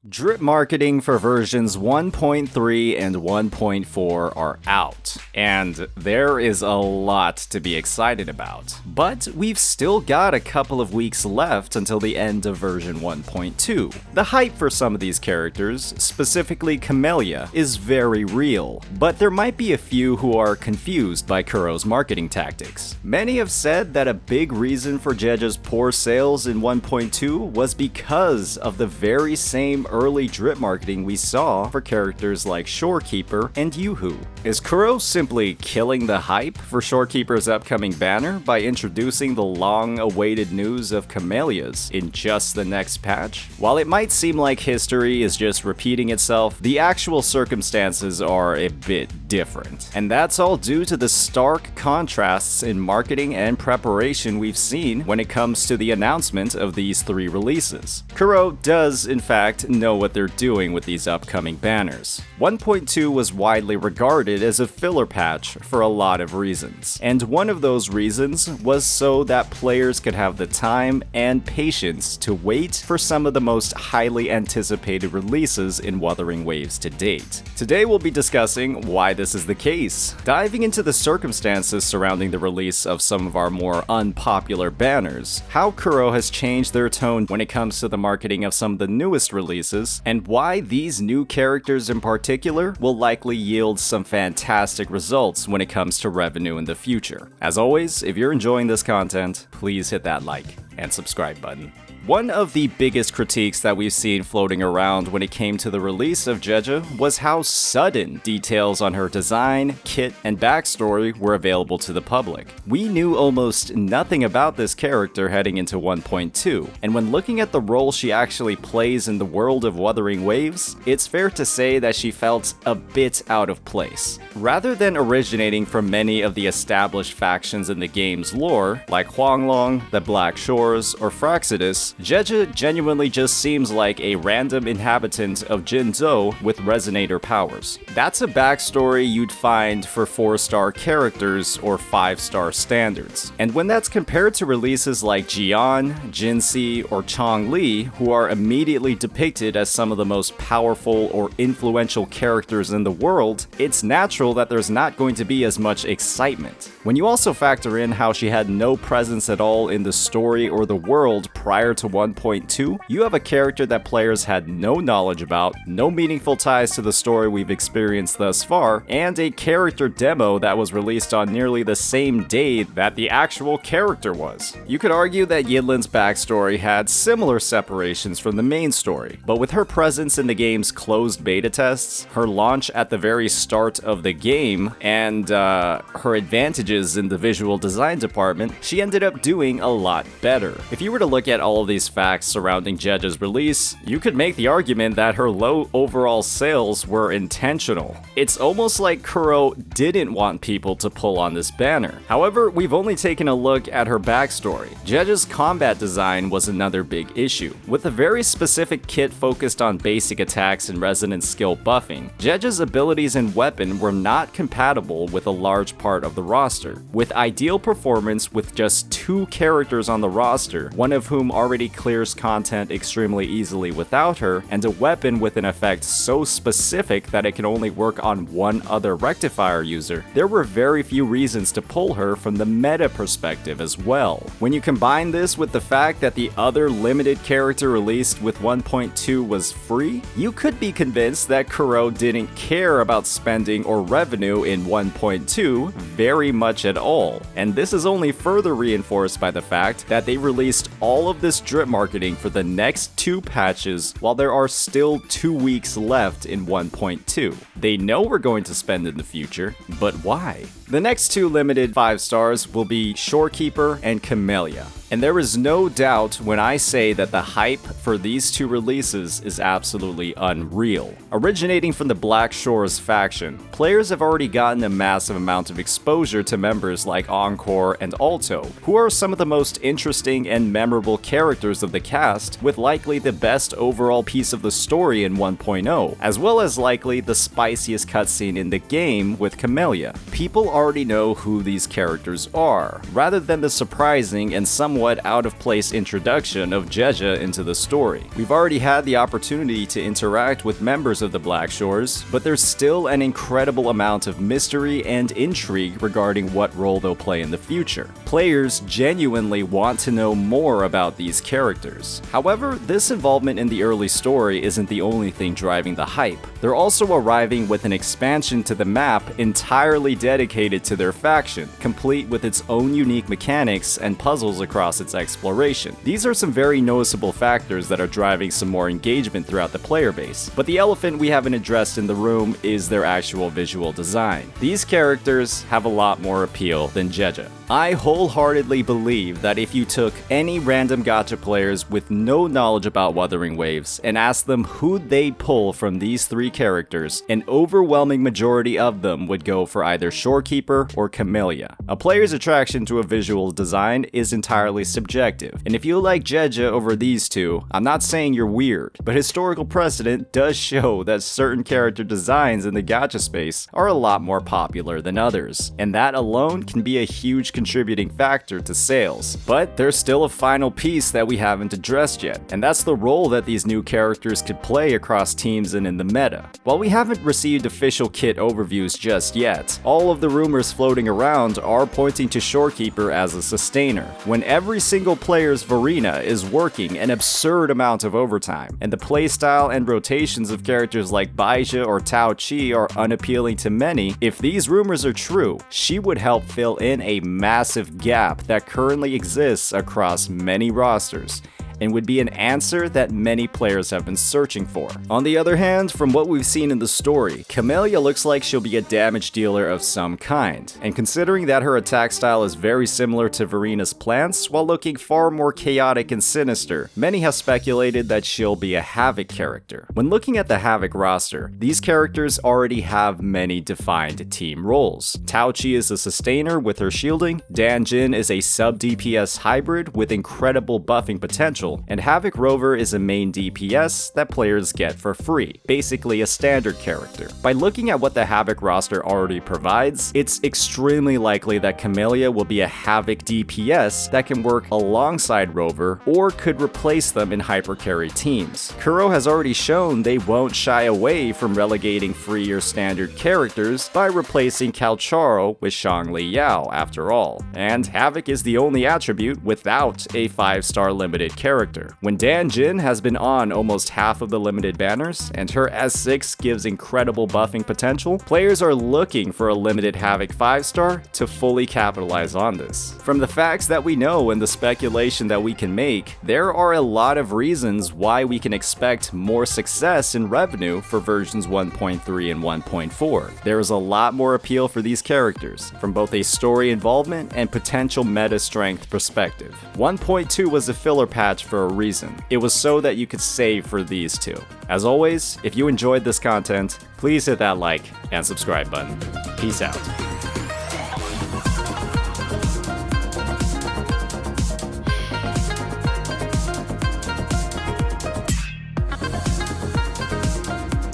Drip marketing for versions 1.3 and 1.4 are out, and there is a lot to be excited about. But we've still got a couple of weeks left until the end of version 1.2. The hype for some of these characters, specifically Camellia, is very real, but there might be a few who are confused by Kuro's marketing tactics. Many have said that a big reason for Jeja's poor sales in 1.2 was because of the very same early drip marketing we saw for characters like Shorekeeper and Yoo-Hoo. Is Kuro simply killing the hype for Shorekeeper's upcoming banner by introducing the long-awaited news of Camellias in just the next patch? While it might seem like history is just repeating itself, the actual circumstances are a bit different. And that's all due to the stark contrasts in marketing and preparation we've seen when it comes to the announcement of these three releases. Kuro does, in fact, know what they're doing with these upcoming banners. 1.2 was widely regarded as a filler patch for a lot of reasons, and one of those reasons was so that players could have the time and patience to wait for some of the most highly anticipated releases in Wuthering Waves to date. Today we'll be discussing why this is the case, diving into the circumstances surrounding the release of some of our more unpopular banners, how Kuro has changed their tone when it comes to the marketing of some of the newest releases, and why these new characters in particular will likely yield some fantastic results when it comes to revenue in the future. As always, if you're enjoying this content, please hit that like and subscribe button. One of the biggest critiques that we've seen floating around when it came to the release of Jeja was how sudden details on her design, kit, and backstory were available to the public. We knew almost nothing about this character heading into 1.2, and when looking at the role she actually plays in the world of Wuthering Waves, it's fair to say that she felt a bit out of place. Rather than originating from many of the established factions in the game's lore, like Huanglong, the Black Shores, or Fraxidus, Jeja genuinely just seems like a random inhabitant of Jinzhou with resonator powers. That's a backstory you'd find for 4-star characters or 5-star standards. And when that's compared to releases like Jian, Jinhsi, or Changli, who are immediately depicted as some of the most powerful or influential characters in the world, it's natural that there's not going to be as much excitement. When you also factor in how she had no presence at all in the story or the world prior to 1.2, you have a character that players had no knowledge about, no meaningful ties to the story we've experienced thus far, and a character demo that was released on nearly the same day that the actual character was. You could argue that Yidlin's backstory had similar separations from the main story, but with her presence in the game's closed beta tests, her launch at the very start of the game, and her advantages in the visual design department, she ended up doing a lot better. If you were to look at all of these facts surrounding Jeja's release, you could make the argument that her low overall sales were intentional. It's almost like Kuro didn't want people to pull on this banner. However, we've only taken a look at her backstory. Jeja's combat design was another big issue. With a very specific kit focused on basic attacks and resonant skill buffing, Jeja's abilities and weapon were not compatible with a large part of the roster. With ideal performance with just 2 characters on the roster, one of whom already clears content extremely easily without her, and a weapon with an effect so specific that it can only work on one other rectifier user, there were very few reasons to pull her from the meta perspective as well. When you combine this with the fact that the other limited character released with 1.2 was free, you could be convinced that Kuro didn't care about spending or revenue in 1.2 very much at all. And this is only further reinforced by the fact that they released all of this drip marketing for the next 2 patches while there are still 2 weeks left in 1.2. They know we're going to spend in the future, but why? The next 2 limited 5 stars will be Shorekeeper and Camellia. And there is no doubt when I say that the hype for these 2 releases is absolutely unreal. Originating from the Black Shores faction, players have already gotten a massive amount of exposure to members like Encore and Alto, who are some of the most interesting and memorable characters of the cast, with likely the best overall piece of the story in 1.0, as well as likely the spiciest cutscene in the game with Camellia. People already know who these characters are, rather than the surprising and somewhat somewhat out-of-place introduction of Jeja into the story. We've already had the opportunity to interact with members of the Black Shores, but there's still an incredible amount of mystery and intrigue regarding what role they'll play in the future. Players genuinely want to know more about these characters. However, this involvement in the early story isn't the only thing driving the hype. They're also arriving with an expansion to the map entirely dedicated to their faction, complete with its own unique mechanics and puzzles across its exploration. These are some very noticeable factors that are driving some more engagement throughout the player base. But the elephant we haven't addressed in the room is their actual visual design. These characters have a lot more appeal than Jeja. I wholeheartedly believe that if you took any random gacha players with no knowledge about Wuthering Waves and asked them who they'd pull from these three characters, an overwhelming majority of them would go for either Shorekeeper or Camellia. A player's attraction to a visual design is entirely subjective, and if you like Jeja over these two, I'm not saying you're weird, but historical precedent does show that certain character designs in the gacha space are a lot more popular than others, and that alone can be a huge contributing factor to sales. But there's still a final piece that we haven't addressed yet, and that's the role that these new characters could play across teams and in the meta. While we haven't received official kit overviews just yet, all of the rumors floating around are pointing to Shorekeeper as a sustainer, when every single player's Varina is working an absurd amount of overtime, and the playstyle and rotations of characters like Baija or Tao Chi are unappealing to many. If these rumors are true, she would help fill in a massive gap that currently exists across many rosters, and would be an answer that many players have been searching for. On the other hand, from what we've seen in the story, Camellia looks like she'll be a damage dealer of some kind, and considering that her attack style is very similar to Varina's plants while looking far more chaotic and sinister, many have speculated that she'll be a Havoc character. When looking at the Havoc roster, these characters already have many defined team roles. Tao Chi is a sustainer with her shielding, Dan Jin is a sub-DPS hybrid with incredible buffing potential, and Havoc Rover is a main DPS that players get for free, basically a standard character. By looking at what the Havoc roster already provides, it's extremely likely that Camellia will be a Havoc DPS that can work alongside Rover or could replace them in hypercarry teams. Kuro has already shown they won't shy away from relegating free or standard characters by replacing Calcharo with Shangli Yao after all, and Havoc is the only attribute without a 5-star limited character. When Dan Jin has been on almost half of the limited banners, and her S6 gives incredible buffing potential, players are looking for a limited Havoc 5-star to fully capitalize on this. From the facts that we know and the speculation that we can make, there are a lot of reasons why we can expect more success in revenue for versions 1.3 and 1.4. There is a lot more appeal for these characters, from both a story involvement and potential meta strength perspective. 1.2 was a filler patch for a reason. It was so that you could save for these two. As always, if you enjoyed this content, please hit that like and subscribe button. Peace out.